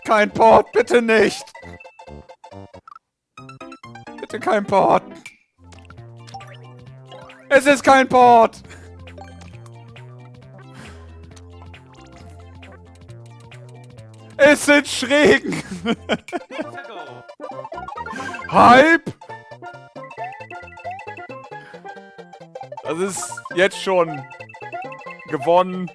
kein Port, bitte nicht. Bitte kein Port. Es ist kein Port. Es sind Schrägen. Hype. Das ist jetzt schon gewonnen.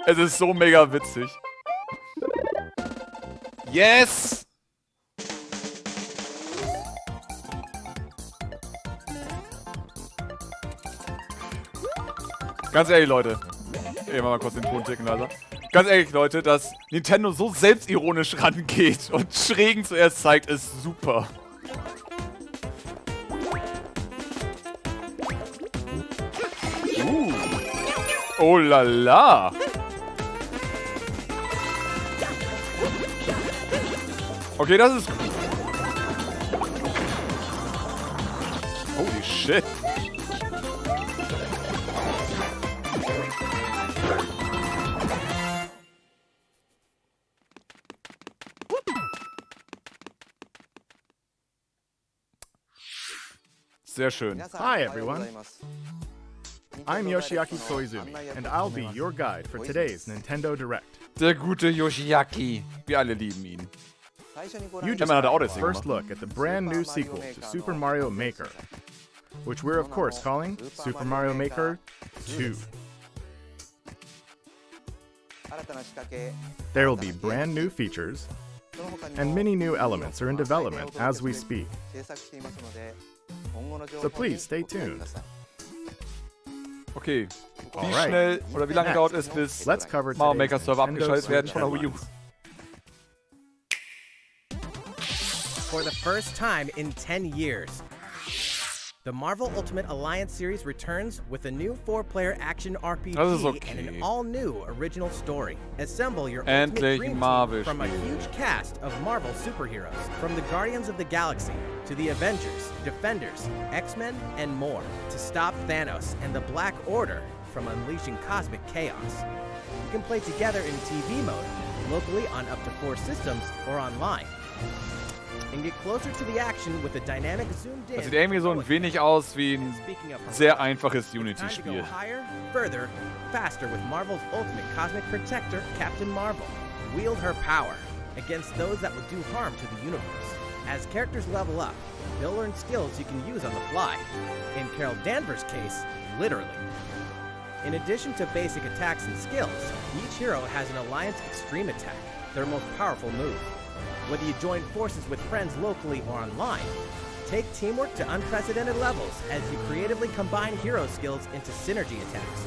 Es ist so mega witzig. Yes! Ganz ehrlich, Leute. Eben mal kurz den Ton ticken, Alter. Ganz ehrlich, Leute, dass Nintendo so selbstironisch rangeht und Schrägen zuerst zeigt, ist super. Oh la la. Okay, das ist... Holy shit. Sehr schön. Hi everyone. I'm Yoshiaki Koizumi, and I'll be your guide for today's Nintendo Direct. Der gute Yoshiaki. Wir alle lieben ihn. You just got a first look at the brand new sequel to Super Mario Maker, which we're of course calling Super Mario Maker 2. There will be brand new features, and many new elements are in development as we speak. So please stay tuned. Okay, wie schnell oder wie lange dauert es, bis Mario Maker Server abgeschaltet werden von der Wii U? For the first time in 10 years, the Marvel Ultimate Alliance series returns with a new 4-player action RPG and an all-new original story. Assemble your ultimate dream team from a huge cast of Marvel superheroes, from the Guardians of the Galaxy to the Avengers, Defenders, X-Men, and more, to stop Thanos and the Black Order from unleashing cosmic chaos. You can play together in TV mode, locally on up to 4 systems, or online. And get closer to the action with a dynamic zoomed in. Das sieht irgendwie so ein wenig aus wie ein sehr einfaches Unity-Spiel. Further, faster with Marvel's ultimate cosmic protector, Captain Marvel. Wield her power against those that would do harm to the universe. As characters level up, they'll learn skills you can use on the fly. In Carol Danvers' case, literally. In addition to basic attacks and skills, each hero has an Alliance Extreme Attack, their most powerful move. Whether you join forces with friends locally or online, take teamwork to unprecedented levels as you creatively combine hero skills into synergy attacks.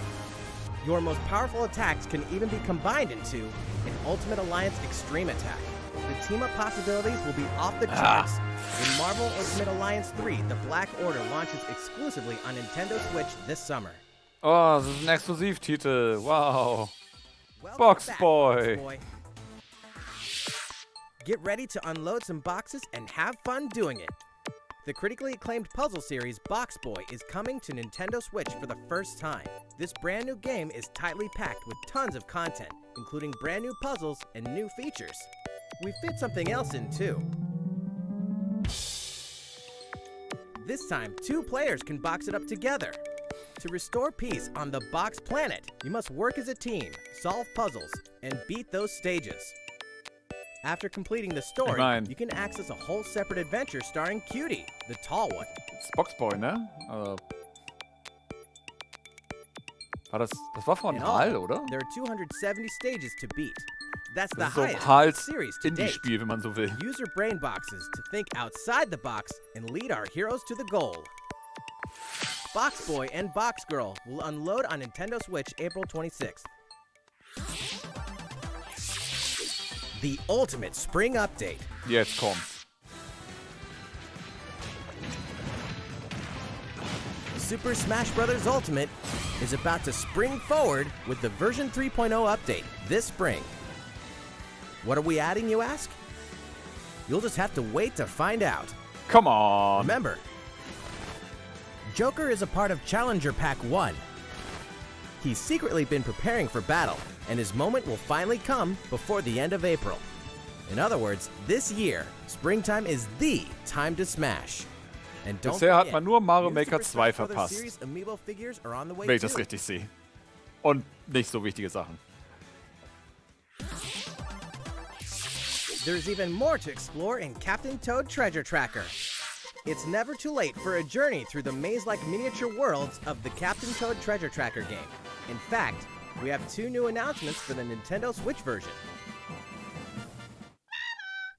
Your most powerful attacks can even be combined into an Ultimate Alliance Extreme Attack. The team-up possibilities will be off the charts. In Marvel Ultimate Alliance 3, the Black Order launches exclusively on Nintendo Switch this summer. Oh, das ist ein Exklusivtitel. Wow. BoxBoy. Get ready to unload some boxes and have fun doing it. The critically acclaimed puzzle series BoxBoy is coming to Nintendo Switch for the first time. This brand new game is tightly packed with tons of content, including brand new puzzles and new features. We fit something else in too. This time, 2 players can box it up together. To restore peace on the Box Planet, you must work as a team, solve puzzles, and beat those stages. After completing the story, you can access a whole separate adventure starring Cutie, the tall one. Das BoxBoy, ne? Das war von HAL, oder? There are 270 stages to beat. That's the so highest series to date. Indie-Spiel, wenn man so will. Use your brain boxes to think outside the box and lead our heroes to the goal. BoxBoy and BoxGirl will unload on Nintendo Switch April 26th. The ultimate spring update. Jetzt kommt's. Super Smash Bros. Ultimate is about to spring forward with the version 3.0 update this spring. What are we adding, you ask? You'll just have to wait to find out. Come on. Remember, Joker is a part of Challenger Pack 1. He's secretly been preparing for battle, and his moment will finally come before the end of April. In other words, this year, springtime is the time to smash. And don't Bisher hat forget, man nur Mario new Maker Super 2 Smash Bros. verpasst. Series Amiibo figures are on the way Wenn ich das too. richtig sehe. Und nicht so wichtige Sachen. There's even more to explore in Captain Toad Treasure Tracker. It's never too late for a journey through the maze-like miniature worlds of the Captain Toad Treasure Tracker game. In fact, we have 2 new announcements for the Nintendo Switch version.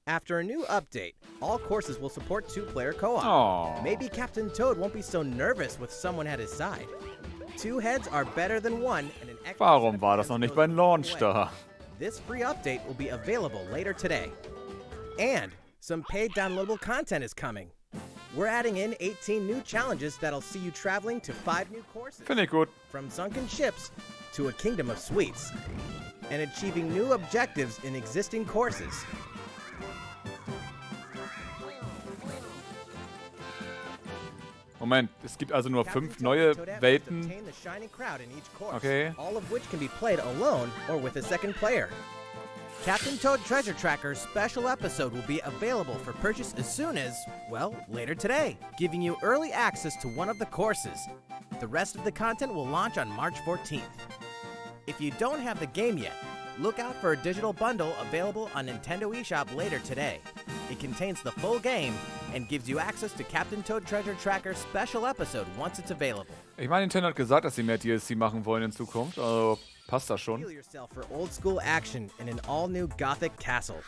After a new update, all courses will support 2-player co-op. Oh. Maybe Captain Toad won't be so nervous with someone at his side. 2 heads are better than 1, and an extra Warum set of war das hands noch nicht goes beim a long Launch way. da? This free update will be available later today. And some paid downloadable content is coming. We're adding in 18 new challenges that'll see you traveling to 5 new courses. Finde ich gut. From sunken ships to a kingdom of sweets. And achieving new objectives in existing courses. Moment, es gibt also nur Captain 5 Toad neue and Toadette must Welten. obtain the shining crowd in each course, Okay. all of which can be played alone or with a second player. Captain Toad Treasure Tracker's special episode will be available for purchase as soon as, well, later today, giving you early access to one of the courses. The rest of the content will launch on March 14th. If you don't have the game yet, look out for a digital bundle available on Nintendo eShop later today. It contains the full game and gives you access to Captain Toad Treasure Tracker's special episode once it's available. Ich meine, Nintendo hat gesagt, dass sie mehr DLC machen wollen in Zukunft. Also passt das schon. Feel yourself for old school action in an all-new Gothic castle.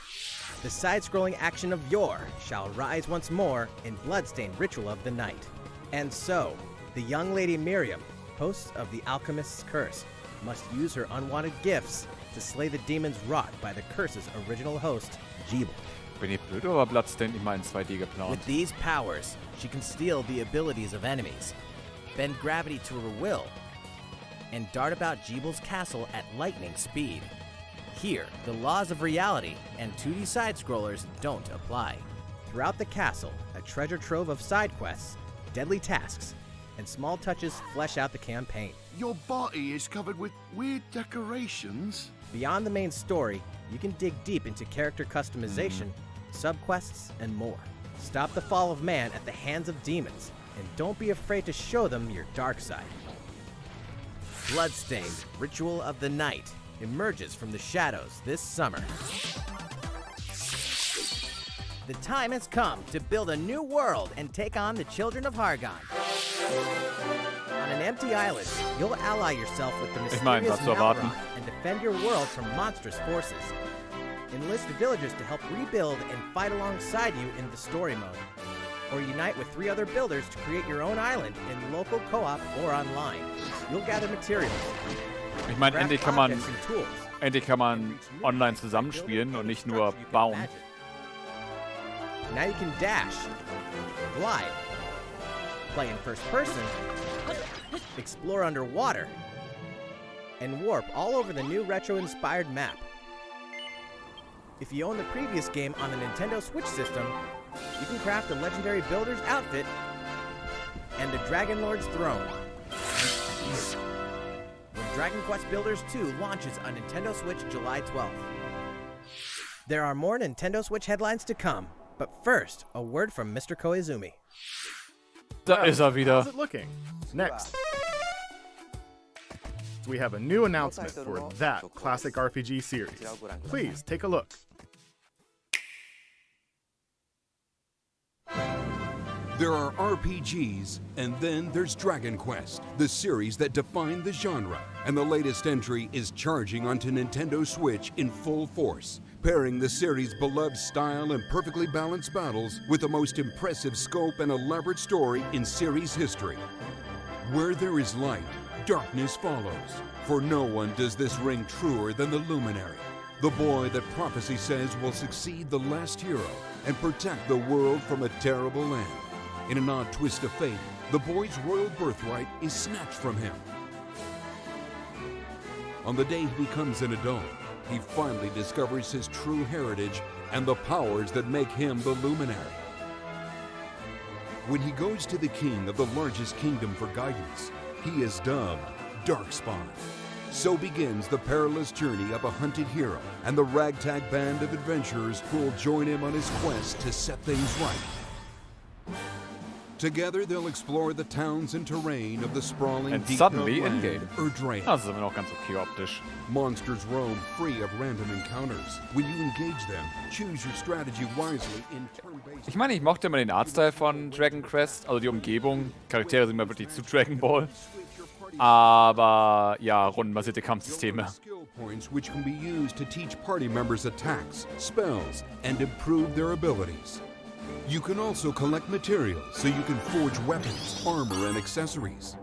The side-scrolling action of yore shall rise once more in Bloodstained Ritual of the Night. And so, the young lady Miriam, host of the Alchemist's Curse, must use her unwanted gifts to slay the demons wrought by the curse's original host, Jeeble. Bin ich blöd oder war Bloodstained nicht mal in 2D geplant? With these powers, she can steal the abilities of enemies, bend gravity to her will, and dart about Jeeble's castle at lightning speed. Here, the laws of reality and 2D side-scrollers don't apply. Throughout the castle, a treasure trove of side quests, deadly tasks, and small touches flesh out the campaign. Your body is covered with weird decorations. Beyond the main story, you can dig deep into character customization, subquests, and more. Stop the fall of man at the hands of demons, and don't be afraid to show them your dark side. Bloodstained Ritual of the Night emerges from the shadows this summer. The time has come to build a new world and take on the children of Hargon. On an empty island, you'll ally yourself with the Ich mein, mysterious was zu erwarten. Malroth and defend your world from monstrous forces. Enlist villagers to help rebuild and fight alongside you in the story mode. Or unite with 3 other builders to create your own island in local co-op or online. You'll gather materials. Ich meine, craft endlich kann man objects and tools, online zusammenspielen und nicht nur bauen. Now you can dash, glide, play in first person, explore underwater, and warp all over the new retro-inspired map. If you own the previous game on the Nintendo Switch system, you can craft a legendary builder's outfit and the Dragon Lord's throne. When Dragon Quest Builders 2 launches on Nintendo Switch July 12th. There are more Nintendo Switch headlines to come, but first, a word from Mr. Koizumi. Da ist er wieder. How's it looking? Next. We have a new announcement for that classic RPG series. Please take a look. There are RPGs, and then there's Dragon Quest, the series that defined the genre. And the latest entry is charging onto Nintendo Switch in full force, pairing the series' beloved style and perfectly balanced battles with the most impressive scope and elaborate story in series history. Where there is light, darkness follows. For no one does this ring truer than the Luminary, the boy that prophecy says will succeed the last hero and protect the world from a terrible end. In an odd twist of fate, the boy's royal birthright is snatched from him. On the day he becomes an adult, he finally discovers his true heritage and the powers that make him the Luminary. When he goes to the king of the largest kingdom for guidance, he is dubbed Darkspawn. So begins the perilous journey of a hunted hero and the ragtag band of adventurers who will join him on his quest to set things right. Together they'll explore the towns and terrain of the sprawling And deep suddenly land in-game. Erdrea. Das ist immer noch ganz okay optisch. Monsters roam free of random encounters. When you engage them, choose your strategy wisely in turn-based... Ich meine, ich mochte immer den Artstyle von Dragon Quest, also die Umgebung. Charaktere sind immer wirklich zu Dragon Ball. Aber ja, rundenbasierte Kampfsysteme. Skill points which can be used to teach party members attacks, spells, and improve their abilities. You can also collect materials so you can forge weapons, armor, and accessories.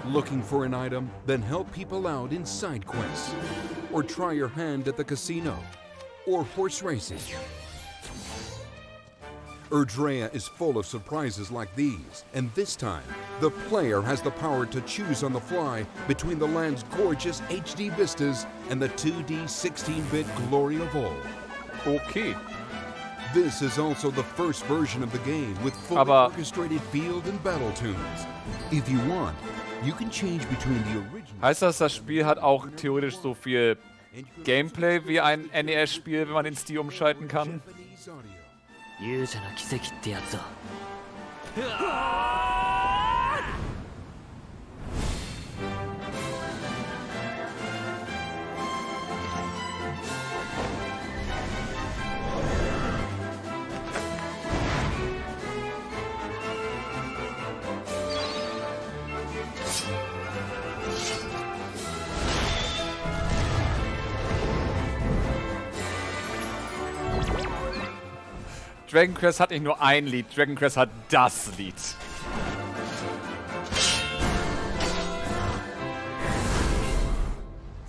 Looking for an item? Then help people out in side quests. Or try your hand at the casino. Or horse racing. Erdrea is full of surprises like these, and this time, the player has the power to choose on the fly between the land's gorgeous HD vistas and the 2D 16-bit glory of old. Okay. This is also the first version of the game with fully Aber orchestrated field and battle tunes. If you want, you can change between the original... Heißt das, das Spiel hat auch theoretisch so viel Gameplay wie ein NES-Spiel, wenn man den Stil umschalten kann? Japanese audio. 勇者の奇跡ってやつだ。 Dragon Quest hat nicht nur ein Lied, Dragon Quest hat das Lied.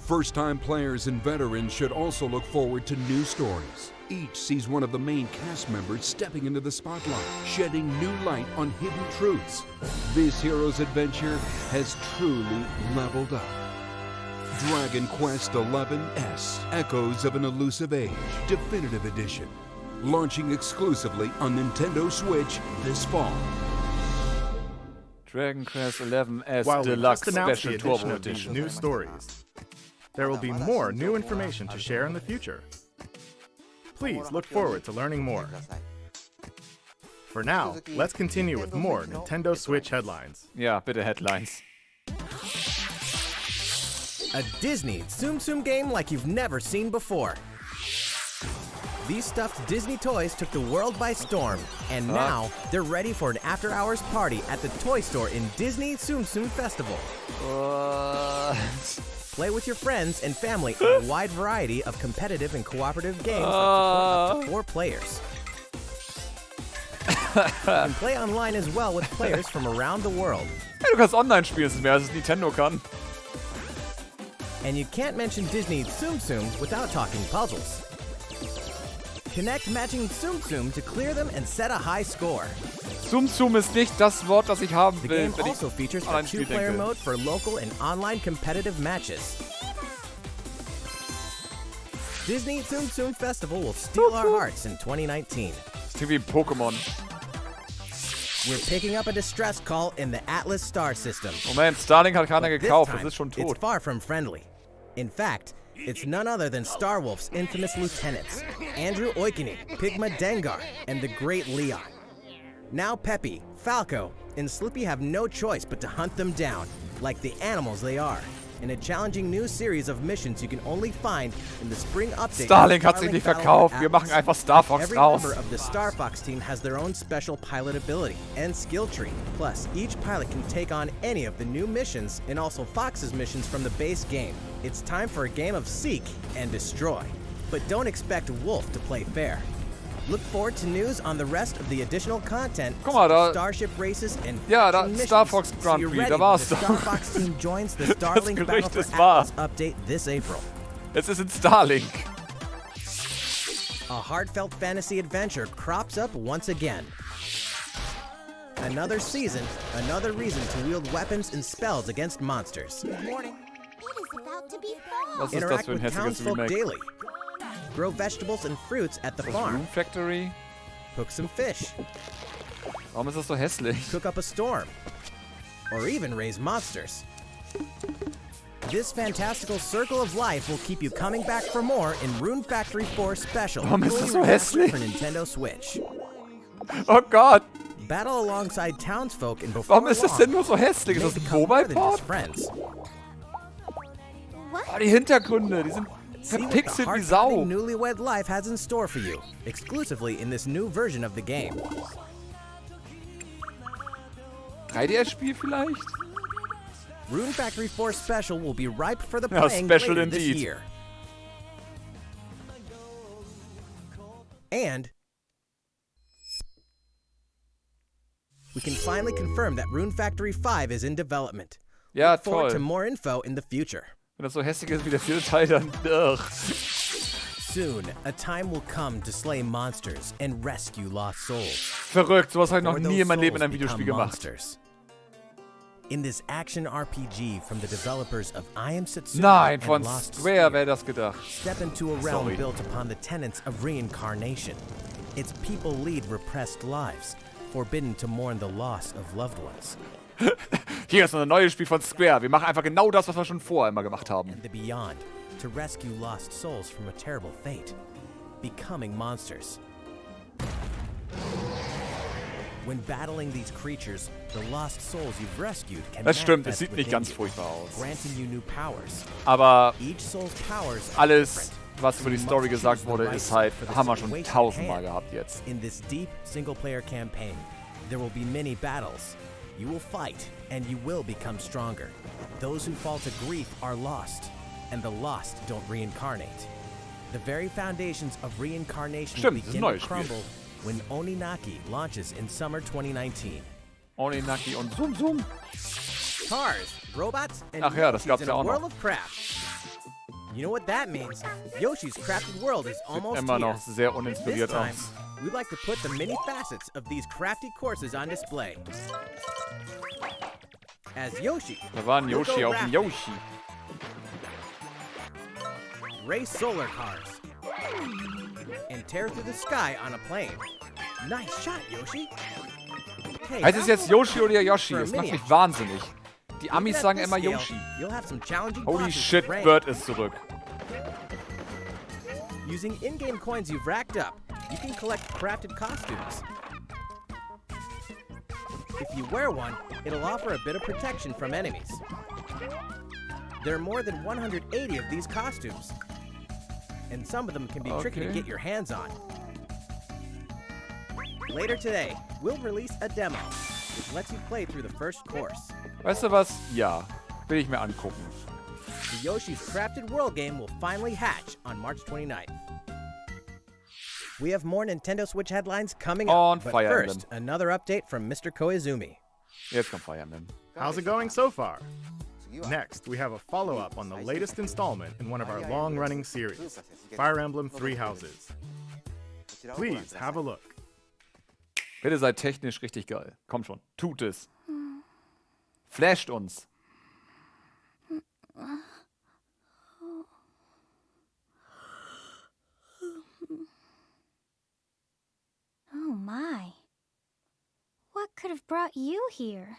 First-time players and veterans should also look forward to new stories. Each sees one of the main cast members stepping into the spotlight, shedding new light on hidden truths. This hero's adventure has truly leveled up. Dragon Quest XI-S, Echoes of an Elusive Age, Definitive Edition. Launching exclusively on Nintendo Switch this fall. Dragon Quest XI-S While we Deluxe just announced the Special addition Turbo of these Edition. new stories, there will be more new information to share in the future. Please look forward to learning more. For now, let's continue with more Nintendo Switch headlines. Ja, bitte Headlines. A Disney Tsum Tsum game like you've never seen before. These stuffed Disney toys took the world by storm, and now they're ready for an after-hours party at the toy store in Disney Tsum Tsum Festival. Play with your friends and family on a wide variety of competitive and cooperative games that support up to 4 players. You can play online as well with players from around the world. Hey, du kannst online spielen, das ist mehr als es Nintendo kann. And you can't mention Disney Tsum Tsum without talking puzzles. Connect matching Tsum Tsum to clear them and set a high score. Tsum Tsum ist nicht das Wort, das ich haben The will, game wenn also ich features a an ein Spiel 2-player denke. mode for local and online competitive matches. Disney Tsum Tsum Festival will steal our hearts in 2019. Das klingt wie ein Pokémon. We're picking up a distress call in the Atlas star system. Moment, Starlink hat keiner But this gekauft, time, das ist schon it's tot. far from friendly. In fact, it's none other than Starwolf's infamous lieutenants, Andrew Oikini, Pigma Dengar, and the Great Leon. Now Peppy, Falco, and Slippy have no choice but to hunt them down, like the animals they are, in a challenging new series of missions you can only find in the spring update. Starlink hat sich nicht verkauft, wir machen einfach Star Fox Every raus. member of the Star Fox team has their own special pilot ability and skill tree. Plus, each pilot can take on any of the new missions and also Fox's missions from the base game. It's time for a game of seek and destroy. But don't expect Wolf to play fair. Look forward to news on the rest of the additional content, Guck mal, da- Starship races and Ja, da missions, Star Fox so Grand you're Prix, ready da when war's the doch. Star Fox team joins the Starlink Battle Gerücht for ist wahr. Atlas update this April. Es ist in Starlink. A heartfelt fantasy adventure crops up once again. Another season, another reason to wield weapons and spells against monsters. It is about to be fall. Was ist das Interact für ein with hässliches townsfolk Remake? daily. Grow vegetables and fruits at the farm. Rune Factory? Cook some fish. Warum ist das so hässlich? Cook up a storm. or even raise monsters. This fantastical circle of life will keep you coming back for more in Rune Factory 4 Special, Warum ist das so fully remastered hässlich? for Nintendo Switch. Oh Gott. Battle alongside townsfolk and before Warum ist das denn nur so hässlich? Ist das ein Mobile-Port? friends. Oh, die Hintergründe, die sind See what the verpixelt wie heart-pounding Sau. newlywed life has in store for you, exclusively in this new version of the game. 3DS-Spiel vielleicht? Rune Factory 4 Special will be ripe for the Ja, playing special later this indeed. year. And we can finally confirm that Rune Factory 5 is in development. Ja, Look forward to toll. more info in the future. Wenn das so hässlich ist wie der 4. Teil, dann... Ugh. Soon, a time will come to slay monsters and rescue lost souls. Verrückt, sowas habe ich noch Or nie in meinem those Leben in einem souls Videospiel become gemacht. monsters. In this action RPG from the developers of I Am Setsuna Nein, and von Lost Square Sphere, wäre das gedacht. step into a realm Sorry. built upon the tenets of reincarnation. Its people lead repressed lives, forbidden to mourn the loss of loved ones. Hier ist noch ein neues Spiel von Square. Wir machen einfach genau das, was wir schon vorher immer gemacht haben. And the beyond, to rescue lost souls from a terrible fate, becoming monsters. When battling these creatures, the lost souls you've rescued can Das stimmt, es manifest sieht nicht within ganz you, furchtbar aus. granting you new powers. Aber Each soul's powers are alles, different. was über die Story gesagt wurde, ist halt, haben wir schon tausendmal gehabt jetzt. In this deep single-player campaign, there will be many battles. You will fight, and you will become stronger. Those who fall to grief are lost, and the lost don't reincarnate. The very foundations of reincarnation Stimmt, das ist ein begin neues to Spiel. crumble when Oninaki launches in summer 2019. Oninaki und Tsum. Cars, robots, and Ach ja, das Yoshis gab's in ja a auch noch. world of craft. You know what that means? Yoshi's crafted world is almost Immer here. noch sehr This uninspiriert time, aus. we'd like to put the many facets of these crafty courses on display. As Yoshi, Da war ein you'll Yoshi go auf dem rafting, Yoshi. race solar cars, and tear through the sky on a plane. Nice shot, Yoshi. Hey, Heißt es jetzt Yoshi oder Yoshi? For a Das macht mini. mich wahnsinnig. Die Amis At sagen this immer scale, Yoshi. You'll have some challenging Holy bosses shit, to rank. Bird ist zurück. Using in-game coins you've racked up, you can collect crafted costumes. If you wear one, it'll offer a bit of protection from enemies. There are more than 180 of these costumes, and some of them can be tricky to Okay. get your hands on. Later today, we'll release a demo, which lets you play through the first course. Weißt du was? Ja. Will ich mir angucken. The Yoshi's Crafted World game will finally hatch on March 29th. We have more Nintendo Switch headlines coming On up, but Fire first, Emblem. another update from Mr. Koizumi. Jetzt kommt Fire Emblem. How's it going so far? Next, we have a follow-up on the latest installment in one of our long-running series, Fire Emblem Three Houses. Please have a look. Bitte seid technisch richtig geil. Kommt schon. Tut es. Flasht uns. Oh my. What could have brought you here?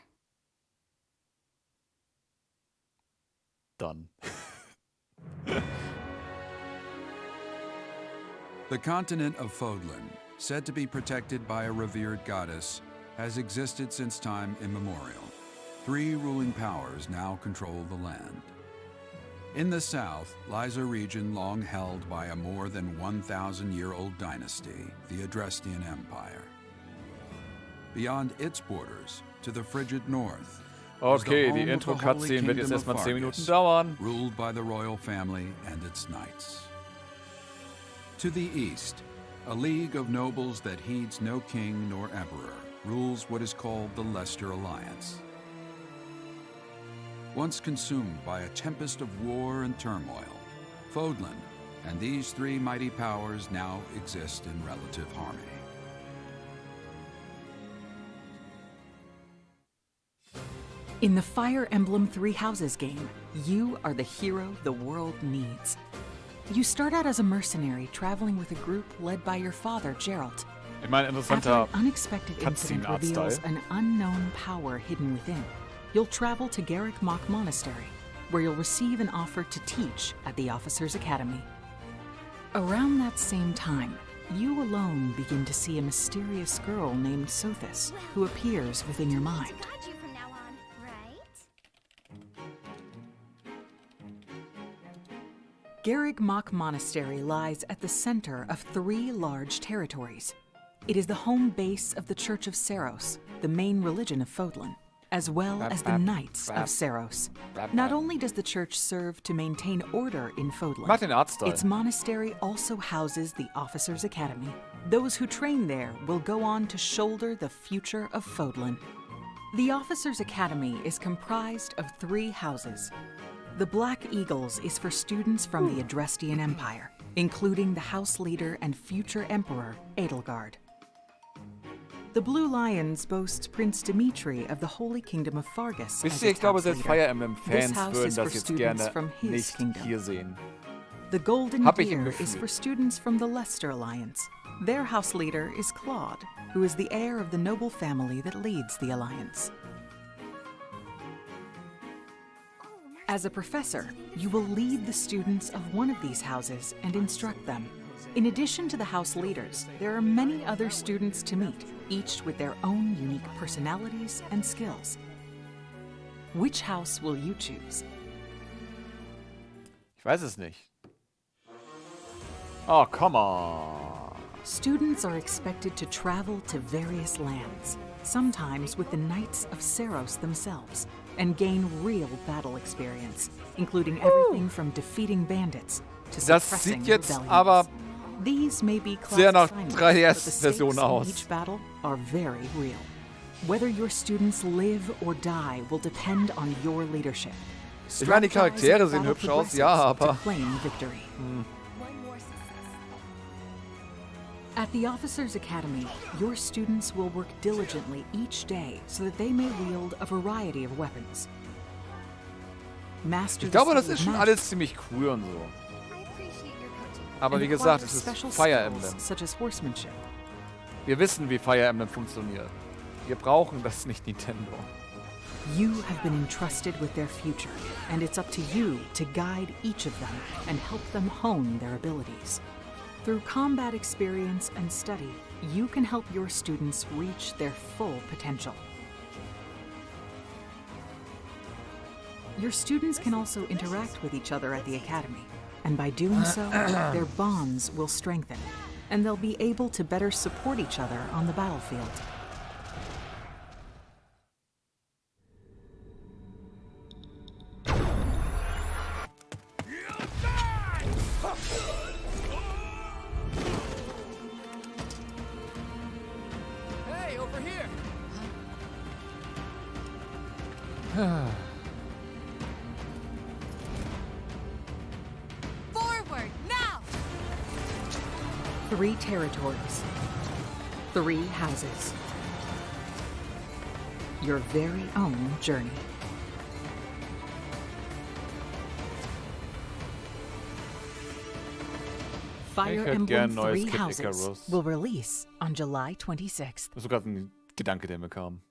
Dann. The continent of Fodlan, said to be protected by a revered goddess, has existed since time immemorial. 3 ruling powers now control the land. In the south lies a region long held by a more than 1,000-year-old dynasty, the Adrestian Empire. Beyond its borders, to the frigid north, is the Okay, home die of the Intro-Cutscene Holy wird jetzt Kingdom of erstmal 10 Minuten Fargus, dauern. ruled by the royal family and its knights. To the east, a league of nobles that heeds no king nor emperor rules what is called the Leicester Alliance. Once consumed by a tempest of war and turmoil, Fodlan and these 3 mighty powers now exist in relative harmony. In the Fire Emblem Three Houses game, you are the hero the world needs. You start out as a mercenary traveling with a group led by your father, Geralt. Ich meine, After interessanter an unexpected Cutscene incident art reveals style. an unknown power hidden within. you'll travel to Garrick Mach Monastery, where you'll receive an offer to teach at the Officers' Academy. Around that same time, you alone begin to see a mysterious girl named Sothis, who appears within your mind. Got you from now on, right? Garrick Mach Monastery lies at the center of 3 large territories. It is the home base of the Church of Seros, the main religion of Fodlan, as well as the Knights of Seros. Not only does the church serve to maintain order in Fodlan, Mach den Artstyle. its monastery also houses the Officers' Academy. Those who train there will go on to shoulder the future of Fodlan. The Officers' Academy is comprised of 3 houses. The Black Eagles is for students from the Adrestian Empire, including the house leader and future emperor, Edelgard. The Blue Lions boasts Prince Dimitri of the Holy Kingdom of Fargus Wisst as ihr, ich its glaube, house selbst leader. Fire Emblem-Fans This house würden is for das jetzt students gerne from his nicht kingdom. hier sehen. The Golden Hab ich im Deer Gefühl. is for students from the Leicester Alliance. Their house leader is Claude, who is the heir of the noble family that leads the Alliance. As a professor, you will lead the students of one of these houses and instruct them. In addition to the house leaders, there are many other students to meet, each with their own unique personalities and skills. Which house will you choose? Ich weiß es nicht. Oh, come on. Students are expected to travel to various lands, sometimes with the Knights of Seros themselves, and gain real battle experience, including everything from defeating bandits to Das suppressing sieht jetzt rebellions. aber These may be class sehr nach assignments, but the 3DS-Version stakes in aus. each battle are very real. Whether your students live or die will depend on your leadership. Ich meine, die Charaktere sehen hübsch aus, ja, aber... Claim victory. At the Officers' Academy, your students will work diligently each day so that they may wield a variety of weapons. Master Ich glaube, das the ist skill schon of alles magic, ziemlich cool und so. I appreciate your coaching. Aber wie and gesagt, acquire es ist special Fire skills Emblem. such as horsemanship. Wir wissen, wie Fire Emblem funktioniert. Wir brauchen das nicht Nintendo. You have been entrusted with their future, and it's up to you to guide each of them and help them hone their abilities. Through combat experience and study, you can help your students reach their full potential. Your students can also interact with each other at the Academy, and by doing so, their bonds will strengthen, and they'll be able to better support each other on the battlefield. Hey, over here! Forward, now! 3 territories, 3 houses. Your very own journey. Fire Ich hätte Emblem gern neues 3 Kid Houses Icarus. will release on July 26th. Das ist sogar ein Gedanke, der mir kam.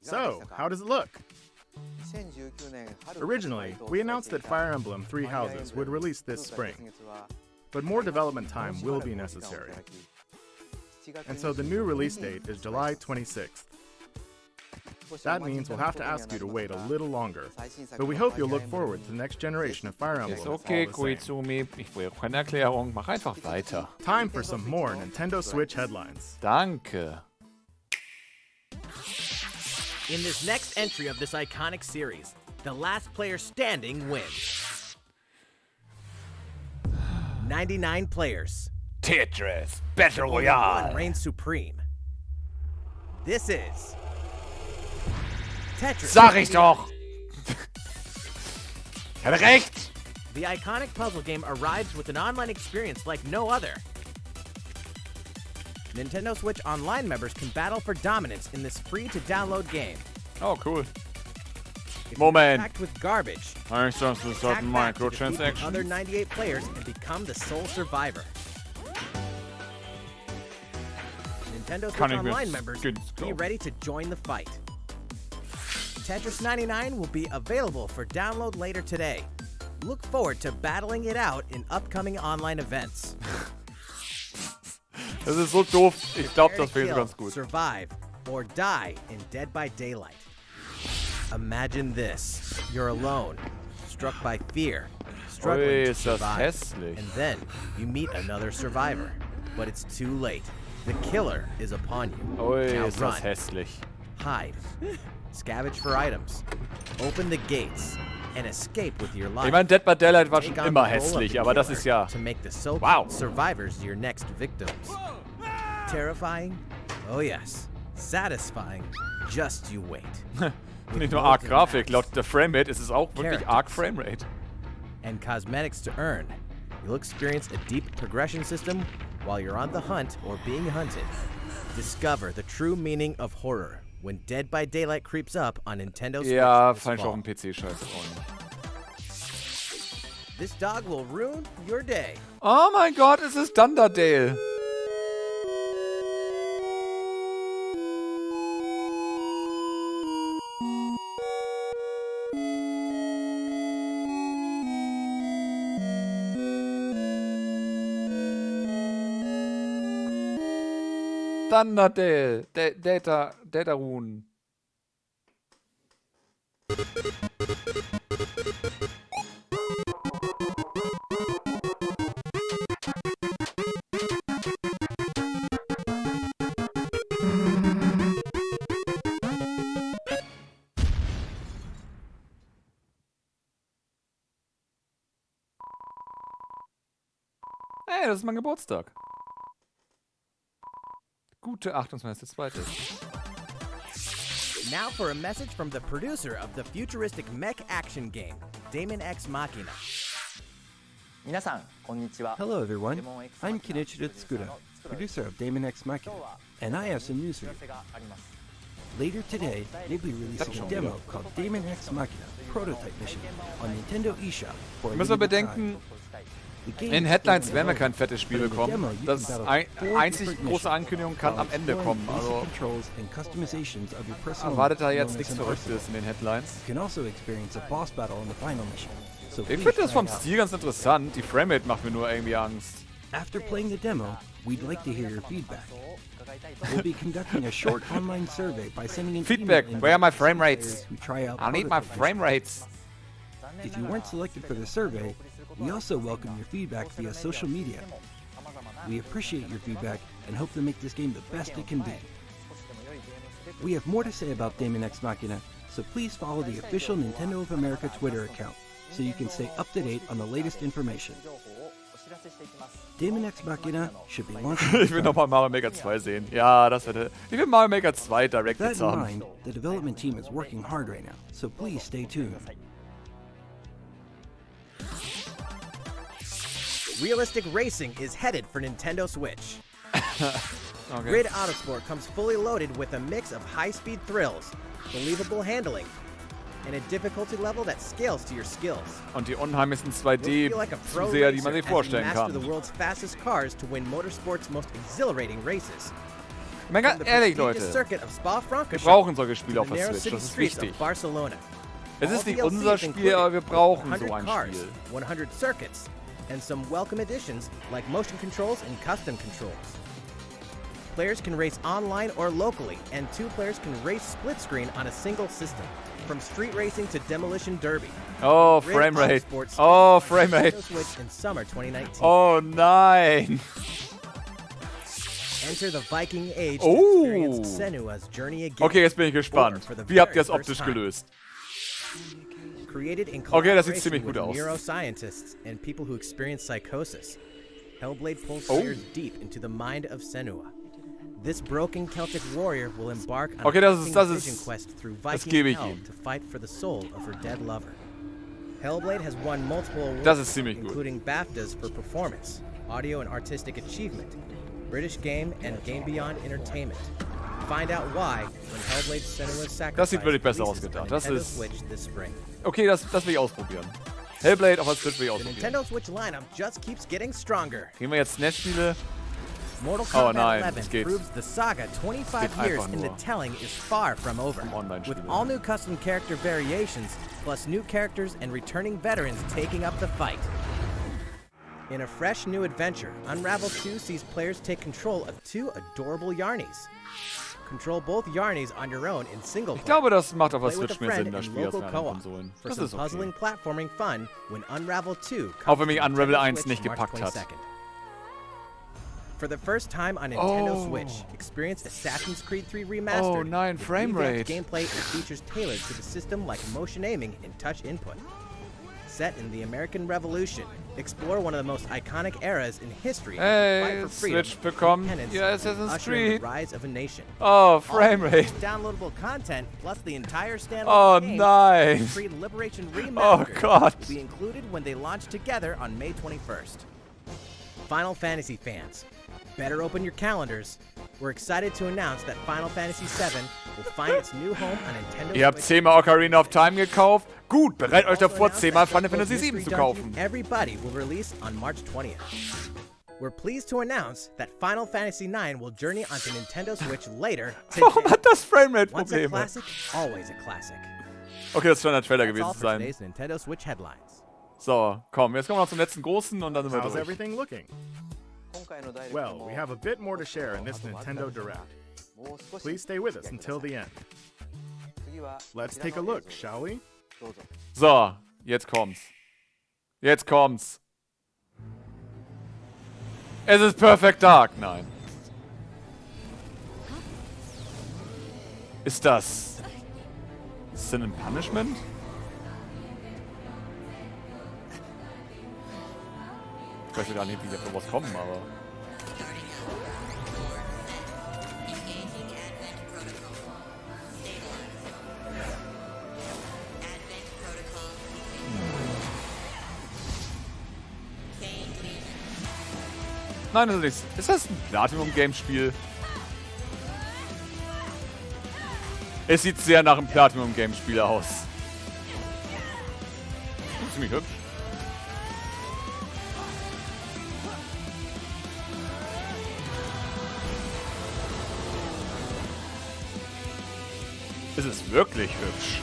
So, how does it look? Originally, we announced that Fire Emblem 3 Houses would release this spring, but more development time will be necessary. And so the new release date is July 26th. That means we'll have to ask you to wait a little longer, but we hope you'll look forward to the next generation of Fire Emblem. Ist all okay, the same. Koizumi. Ich will keine Erklärung. Mach einfach weiter. Time for some more Nintendo Switch headlines. Danke. In this next entry of this iconic series, the last player standing wins. 99 players. Tetris. Battle Only Royale. one reigns supreme. This is Tetris. Sag ich doch! Ich hatte recht! The iconic puzzle game arrives with an online experience like no other. Nintendo Switch Online members can battle for dominance in this free-to-download game. Oh, cool. If Moment. you're packed with garbage, Ich sonst ist das attack back to defeat the Microtransactions. other 98 players and become the sole survivor. Nintendo Switch Kann ich mir Online members, günstig be kaufen. ready to join the fight. Tetris 99 will be available for download later today. Look forward to battling it out in upcoming online events. Das ist so doof. Ich glaube, das Prepare wäre to ganz kill, gut. survive, or die in Dead by Daylight. Imagine this. You're alone, struck by fear, struggling Ui, to ist das survive. hässlich. And then you meet another survivor. But it's too late. The killer is upon you. Ui, Now ist run, das hässlich. hide, scavenge for items, open the gates, and escape with your life. Ich meine, Dead by Daylight war schon Take on immer the role of hässlich, the aber das killer ist ja... to make the so-called Wow. survivors your next victims. Terrifying? Oh yes. Satisfying? Just you wait. Nicht nur arg Grafik, laut der Framerate ist es auch wirklich arg Framerate. And cosmetics to earn. You'll experience a deep progression system while you're on the hunt or being hunted. Discover the true meaning of horror when Dead by Daylight creeps up on Nintendo Switch Ja, this fand ich fall. auf dem PC scheiße. This dog will ruin your day. Oh mein Gott, es ist Thunderdale. Thunderdale. Deltarune. Hey, das ist mein Geburtstag. Gute 28.2. Now for a message from the producer of the futuristic mech action game, Daemon X Machina. Hello everyone, I'm Kenichiro Tsukuda, producer of Daemon X Machina, and I have some news for you. Later today, they'll be releasing a demo called Daemon X Machina Prototype Mission on Nintendo eShop for a Müssen wir limited bedenken, time. The game in is Headlines still werden wir in kein fettes Spiel development, but in the bekommen. demo you Das can battle four einzig different große missions Ankündigung kann while am Ende exploring kommen. basic Also controls and customizations of your personal erwartet da jetzt known nichts as an Verrücktes in den Headlines. You can also experience a boss battle in the final mission. So Ich please finde das try vom it out. Stil ganz interessant. Die Framerate macht mir nur irgendwie Angst. After playing the demo, we'd like to hear your feedback. We'll be conducting a short online survey by sending an Feedback. email Where are my invite to frame players rates? who try out I need my prototype frame missions. rates. If you weren't selected for the survey, we also welcome your feedback via social media. We appreciate your feedback and hope to make this game the best it can be. We have more to say about Daemon X Machina, so please follow the official Nintendo of America Twitter account so you can stay up to date on the latest information. Daemon X Machina should be launching Ich will nochmal Mario Maker 2 sehen. Ja, das hätte... Ich will Mario Maker 2 direkt That jetzt in haben. mind, the development team is working hard right now, so please stay tuned. Realistic racing is headed for Nintendo Switch. Okay. Grid Autosport comes fully loaded with a mix of high-speed thrills, believable handling, and a difficulty level that scales to your skills. Und die unheimlichsten You'll 2D feel like a pro Zuseher, die racer man sich as you vorstellen master the kann. world's fastest cars to win motorsport's most exhilarating races. Ich meine, From ganz the ehrlich, prestigious Leute. circuit of Spa-Francorchamps Wir brauchen solche to Spiele auf the der narrow Switch. city Das ist streets wichtig. of Barcelona. Es All ist nicht DLCs unser Spiel, included, aber wir brauchen 100 so ein cars, Spiel. 100 circuits, and some welcome additions like motion controls and custom controls. Players can race online or locally, and 2 players can race split screen on a single system, from street racing to demolition derby. Oh, Grid Framerate. Autosport Oh, speeds on Framerate. Nintendo Switch in summer 2019. Oh nein. Enter the Viking Age Oh. to experience Senua's journey again. Okay, jetzt bin ich gespannt. Or for the Wie habt ihr very es optisch first time. gelöst? Created in Okay, das sieht collaboration ziemlich gut with aus. neuroscientists and people who experience psychosis, Hellblade pulls Oh. players deep into the mind of Senua. This broken Celtic warrior will embark on Okay, a das haunting ist- vision quest through das Viking gebe ich hell ihm. to fight for the soul of her dead lover. Hellblade has won multiple awards, Das ist ziemlich gut. including BAFTAs for performance, audio and artistic achievement, British Game and Game Beyond Entertainment. Find out why when Hellblade Senua's Sacrifice Das sieht wirklich besser releases ausgedacht. on Das Nintendo ist- Switch this spring. Okay, das will ich ausprobieren. Hellblade auf der Switch will ich The ausprobieren. Nintendo Switch lineup just keeps getting stronger. Kriegen wir jetzt SNES-Spiele? Mortal Oh Kombat nein, 11 es geht. proves the saga 25 years einfach in the nur telling is far from over. Online-Spiele. With all new custom character variations, plus new characters and returning veterans taking up the fight. In a fresh new adventure, Unravel 2 sees players take control of 2 adorable Yarnies. Control both Yarnies on your own in single Ich player. glaube, das macht auf der Play with a Switch mehr friend Sinn, das in Spiel als local auf anderen co-op Konsolen. for Das some ist okay. puzzling platforming fun when Unravel 2 comes Auch wenn mich to Unravel Nintendo 1 Switch nicht March gepackt hat. 22nd. For the first time on Nintendo Oh. Switch, experience Assassin's Creed 3 Remastered. Oh nein, with frame revamped rate. gameplay and features tailored to the system like motion aiming and touch input. Set in the American Revolution, explore one of the most iconic eras in history. as you fight Hey, for freedom, Switch bekommt independence, ja Assassin's ushering the Creed. rise of a nation. Oh, frame All rate. downloadable content plus the entire standalone Oh game, nein. Creed Liberation Oh Remastered, Gott. will be included when they launch together on May 21st. Final Fantasy fans, better open your calendars. We're excited to announce that Final Fantasy VII will find its new home on Nintendo Ihr habt Switch. 10-mal Ocarina of Time gekauft? Gut, bereitet euch Also davor, announced 10-mal that Final Circle's Fantasy VII Mystery zu Dungeon kaufen. Everybody will release on March 20th. We're pleased to announce that Final Fantasy IX will journey onto Nintendo Switch later Warum today. hat das Frame Rate Once a Probleme? classic, always a classic. Okay, das scheint ein Trailer That's all gewesen zu for sein. today's Nintendo Switch headlines. So, komm, jetzt kommen wir noch zum letzten großen und dann sind wir How's durch. everything looking? Well, we have a bit more to share in this Nintendo Direct. Please stay with us until the end. Let's take a look, shall we? So, jetzt kommt's. Jetzt kommt's. Es ist Perfect Dark. Nein. Ist das Sin and Punishment? Ich weiß ja gar nicht, wie wir sowas kommen, aber... Nein, das ist nichts. Ist das ein Platinum-Game-Spiel? Es sieht sehr nach einem Platinum-Game-Spiel aus. Ziemlich hübsch. Es ist wirklich hübsch.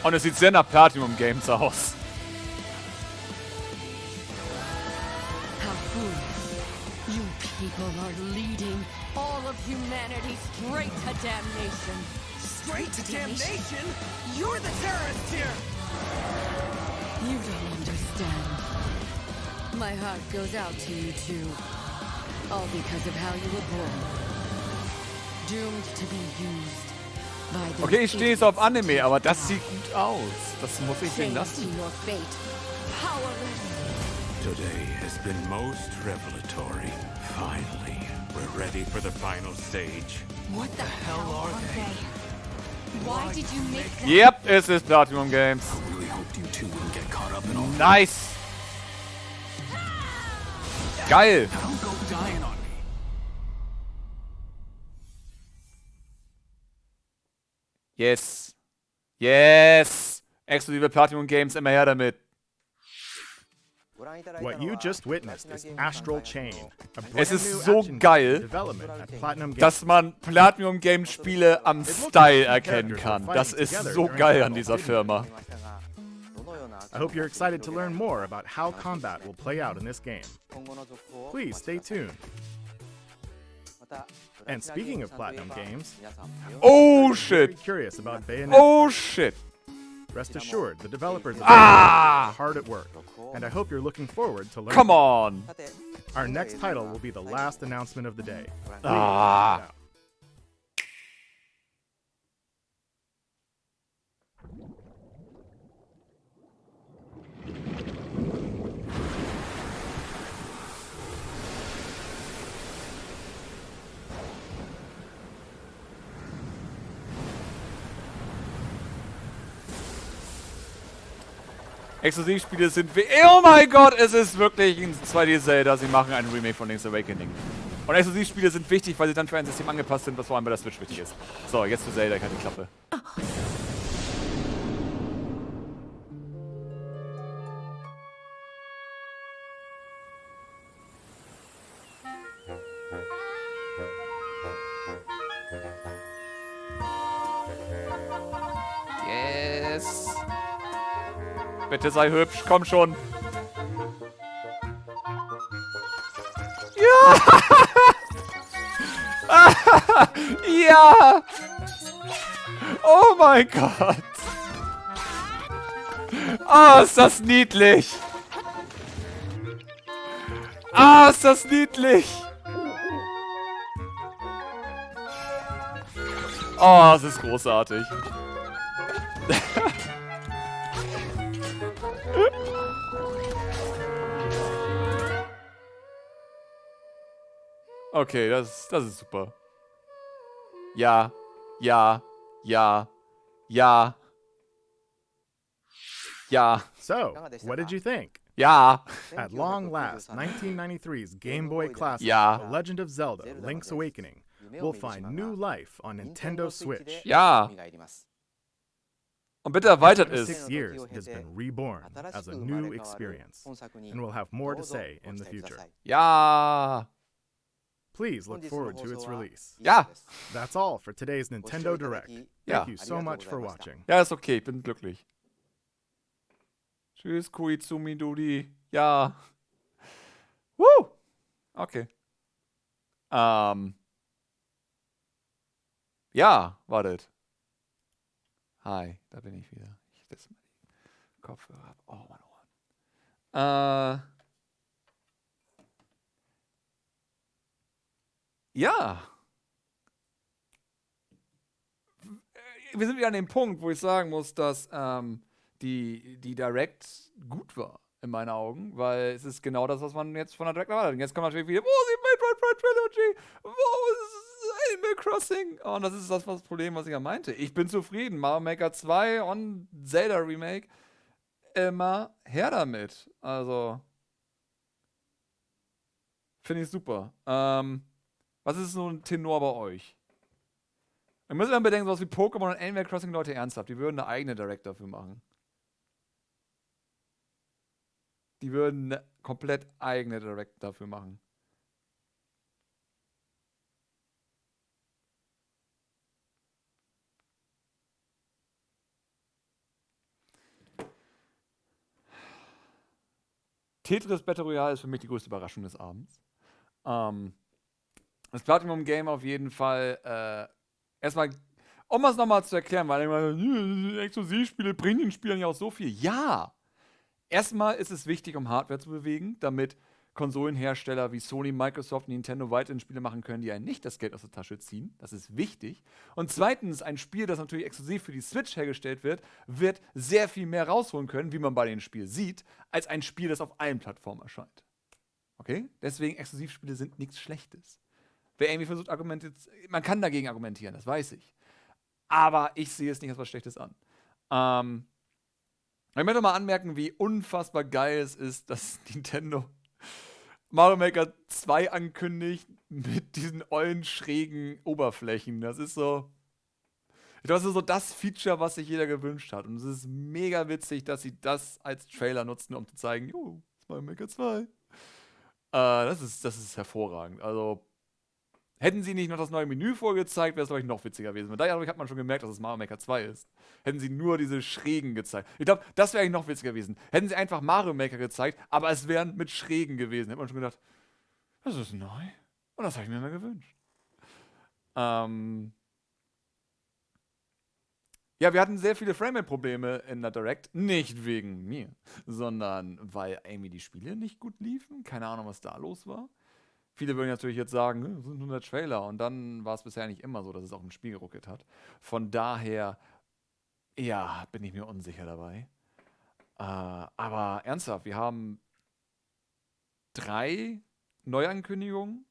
Und es sieht sehr nach Platinum Games aus. How foolish. You people are leading all of humanity straight to damnation. Straight to damnation? You're the terrorist here! You don't understand. My heart goes out to you too. All because of how you were born. Doomed to be used. Okay, ich stehe jetzt auf Anime, aber das sieht gut aus. Das muss ich sehen lassen. Today has been most revelatory. Finally, we're ready for the final stage. What the hell are they? Why did you make that? Yep, es ist Platinum Games. I really hoped you two wouldn't get caught up in all that. Nice. Geil. Don't go dying on me. Yes. Yes. Exklusive Platinum Games, immer her damit. What you just witnessed is Astral Chain, a Es brand new ist so action geil, development at Platinum Games. dass man Platinum Games Spiele am Style erkennen kann. Das ist so geil an dieser Firma. I hope you're excited to learn more about how combat will play out in this game. Please stay tuned. And speaking of Platinum Games, Oh I'm very shit. curious about Bayonetta. Oh shit. Rest assured, the developers Ah! are hard at work, and I hope you're looking forward to learning. Come on. Our next title will be the last announcement of the day. Please Ah. check it out. Exklusivspiele sind wie... Oh mein Gott, es ist wirklich ein 2D-Zelda. Sie machen ein Remake von Link's Awakening. Und Exklusivspiele sind wichtig, weil sie dann für ein System angepasst sind, was vor allem bei der Switch wichtig ist. So, jetzt zu Zelda, keine Klappe. Bitte sei hübsch, komm schon. Ja! Ja! Oh mein Gott! Oh, ist das niedlich! Ah, ist das niedlich! Oh, es ist großartig. Okay, das ist super. Ja, ja, ja, ja. Ja. So, what did you think? Ja. At long last, 1993's Game Boy Classic, Ja. The Legend of Zelda, Link's Awakening, will find new life on Nintendo Switch. Ja. Und bitte erweitert In es. 6 years, it has been reborn as a new experience, and we'll have more to say in the future. Ja. Please look forward to its release. Ja. That's all for today's Nintendo Direct. Ja. Thank you so much for watching. Ja, ist okay, ich bin glücklich. Tschüss, Koizumi Dudi. Ja. Woo! Okay. Ja, wartet. Hi, da bin ich wieder. Ich setze mal die Kopfhörer ab. Oh, meine Ohren. Ja. Wir sind wieder an dem Punkt, wo ich sagen muss, dass die Direct gut war, in meinen Augen, weil es ist genau das, was man jetzt von der Direct erwartet. Und jetzt kommt natürlich wieder, wo ist die Metroid Prime Trilogy? Wo ist Animal Crossing? Und das ist das Problem, was ich ja meinte. Ich bin zufrieden. Mario Maker 2 und Zelda Remake, immer her damit. Also, finde ich super. Was ist so ein Tenor bei euch? Wir müssen dann bedenken, sowas wie Pokémon und Animal Crossing, Leute, ernsthaft. Die würden eine eigene Direct dafür machen. Die würden eine komplett eigene Direct dafür machen. Tetris Battle Royale ist für mich die größte Überraschung des Abends. Das Platinum-Game auf jeden Fall. Erstmal, um es nochmal zu erklären, weil immer Exklusivspiele bringen den Spielern ja auch so viel. Ja! Erstmal ist es wichtig, um Hardware zu bewegen, damit Konsolenhersteller wie Sony, Microsoft und Nintendo weiterhin Spiele machen können, die einen nicht das Geld aus der Tasche ziehen. Das ist wichtig. Und zweitens, ein Spiel, das natürlich exklusiv für die Switch hergestellt wird, wird sehr viel mehr rausholen können, wie man bei dem Spiel sieht, als ein Spiel, das auf allen Plattformen erscheint. Okay? Deswegen, Exklusivspiele sind nichts Schlechtes. Wer irgendwie versucht, man kann dagegen argumentieren, das weiß ich. Aber ich sehe es nicht als was Schlechtes an. Ich möchte mal anmerken, wie unfassbar geil es ist, dass Nintendo Mario Maker 2 ankündigt mit diesen ollen, schrägen Oberflächen. Das ist so. Ich glaube, das ist so das Feature, was sich jeder gewünscht hat. Und es ist mega witzig, dass sie das als Trailer nutzen, um zu zeigen, jo, Mario Maker 2. Das ist hervorragend. Also, hätten sie nicht noch das neue Menü vorgezeigt, wäre es, glaube ich, noch witziger gewesen. Weil da hat man schon gemerkt, dass es Mario Maker 2 ist. Hätten sie nur diese Schrägen gezeigt. Ich glaube, das wäre eigentlich noch witziger gewesen. Hätten sie einfach Mario Maker gezeigt, aber es wären mit Schrägen gewesen. Hätte man schon gedacht, das ist neu. Und das habe ich mir immer gewünscht. Ja, wir hatten sehr viele Frame-Probleme in der Direct. Nicht wegen mir, sondern weil irgendwie die Spiele nicht gut liefen. Keine Ahnung, was da los war. Viele würden natürlich jetzt sagen, das sind nur der Trailer. Und dann war es bisher nicht immer so, dass es auch im Spiel geruckelt hat. Von daher, ja, bin ich mir unsicher dabei. Aber ernsthaft, wir haben 3 Neuankündigungen.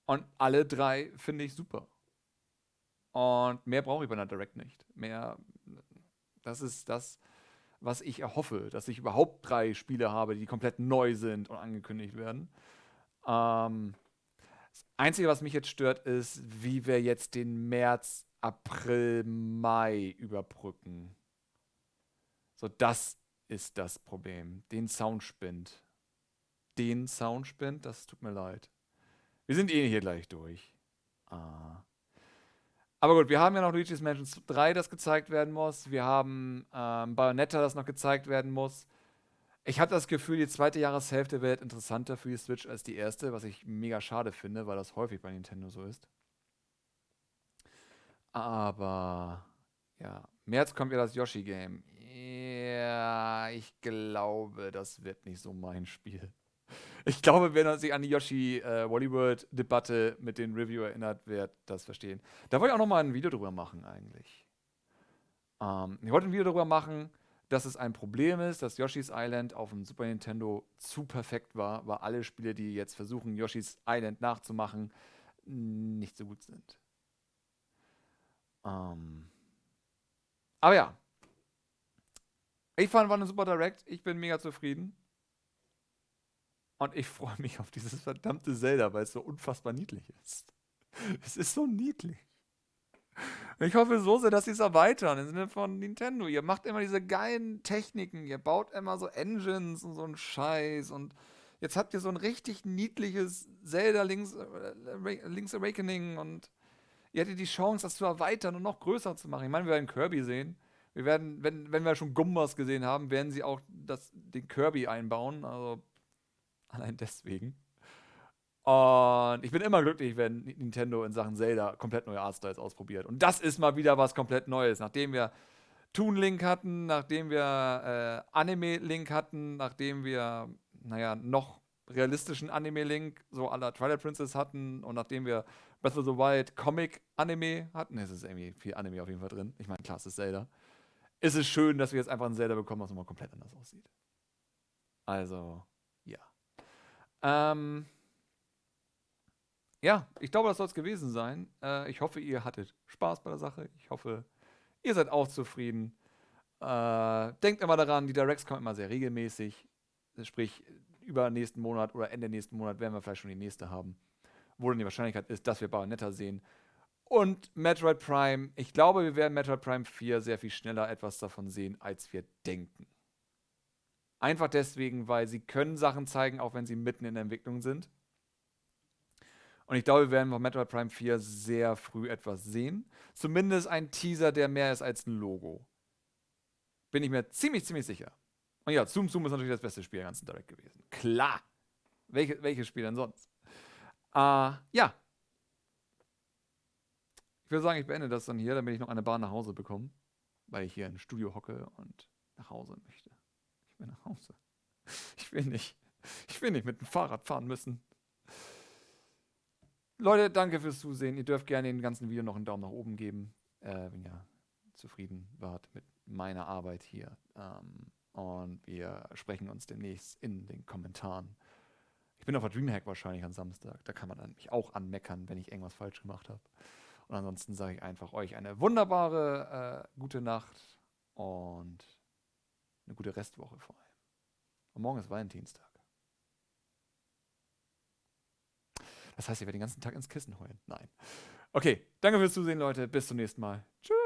Und alle 3 finde ich super. Und mehr brauche ich bei einer Direct nicht. Mehr, das ist das, was ich erhoffe. Dass ich überhaupt 3 Spiele habe, die komplett neu sind und angekündigt werden. Das Einzige, was mich jetzt stört, ist, wie wir jetzt den März, April, Mai überbrücken. So, das ist das Problem. Den Soundspind. Das tut mir leid. Wir sind eh hier gleich durch. Aber gut, wir haben ja noch Luigi's Mansion 3, das gezeigt werden muss. Wir haben Bayonetta, das noch gezeigt werden muss. Ich habe das Gefühl, die zweite Jahreshälfte wird interessanter für die Switch als die erste, was ich mega schade finde, weil das häufig bei Nintendo so ist. Aber ja, März kommt ja das Yoshi-Game. Ja, ich glaube, das wird nicht so mein Spiel. Ich glaube, wenn man sich an die Yoshi-Wally-World-Debatte mit den Review erinnert, wird das verstehen. Da wollte ich auch noch mal ein Video drüber machen, eigentlich. Ich wollte ein Video darüber machen, dass es ein Problem ist, dass Yoshi's Island auf dem Super Nintendo zu perfekt war, weil alle Spiele, die jetzt versuchen, Yoshi's Island nachzumachen, nicht so gut sind. Aber ja. Ich fand, war eine super Direct. Ich bin mega zufrieden. Und ich freue mich auf dieses verdammte Zelda, weil es so unfassbar niedlich ist. Es ist so niedlich. Ich hoffe so sehr, dass sie es erweitern im Sinne von Nintendo. Ihr macht immer diese geilen Techniken, ihr baut immer so Engines und so einen Scheiß und jetzt habt ihr so ein richtig niedliches Zelda Link's Awakening und ihr hättet die Chance, das zu erweitern und noch größer zu machen. Ich meine, wir werden Kirby sehen. Wir werden, wenn wir schon Gumbas gesehen haben, werden sie auch den Kirby einbauen. Also allein deswegen. Und ich bin immer glücklich, wenn Nintendo in Sachen Zelda komplett neue Artstyles ausprobiert. Und das ist mal wieder was komplett Neues. Nachdem wir Toon Link hatten, nachdem wir Anime Link hatten, nachdem wir, noch realistischen Anime Link, so à la Twilight Princess hatten und nachdem wir Breath of the Wild Comic Anime hatten, es ist irgendwie viel Anime auf jeden Fall drin. Ich meine, klar, es ist Zelda. Ist es schön, dass wir jetzt einfach ein Zelda bekommen, was nochmal komplett anders aussieht. Also, ja. Ja, ich glaube, das soll es gewesen sein. Ich hoffe, ihr hattet Spaß bei der Sache. Ich hoffe, ihr seid auch zufrieden. Denkt immer daran, die Directs kommen immer sehr regelmäßig. Sprich, über nächsten Monat oder Ende nächsten Monat werden wir vielleicht schon die nächste haben. Wo dann die Wahrscheinlichkeit ist, dass wir Bayonetta sehen. Und Metroid Prime. Ich glaube, wir werden Metroid Prime 4 sehr viel schneller etwas davon sehen, als wir denken. Einfach deswegen, weil sie können Sachen zeigen, auch wenn sie mitten in der Entwicklung sind. Und ich glaube, wir werden von Metroid Prime 4 sehr früh etwas sehen. Zumindest ein Teaser, der mehr ist als ein Logo. Bin ich mir ziemlich, ziemlich sicher. Und ja, Tsum ist natürlich das beste Spiel der ganzen Direct gewesen. Klar. Welches Spiel denn sonst? Ja. Ich würde sagen, ich beende das dann hier, damit ich noch eine Bahn nach Hause bekomme. Weil ich hier im Studio hocke und nach Hause möchte. Ich will nach Hause. Ich will nicht mit dem Fahrrad fahren müssen. Leute, danke fürs Zusehen. Ihr dürft gerne dem ganzen Video noch einen Daumen nach oben geben, wenn ihr zufrieden wart mit meiner Arbeit hier. Und wir sprechen uns demnächst in den Kommentaren. Ich bin auf der Dreamhack wahrscheinlich am Samstag. Da kann man dann mich auch anmeckern, wenn ich irgendwas falsch gemacht habe. Und ansonsten sage ich einfach euch eine wunderbare gute Nacht und eine gute Restwoche vor allem. Und morgen ist Valentinstag. Das heißt, ich werde den ganzen Tag ins Kissen heulen. Nein. Okay, danke fürs Zusehen, Leute. Bis zum nächsten Mal. Tschüss.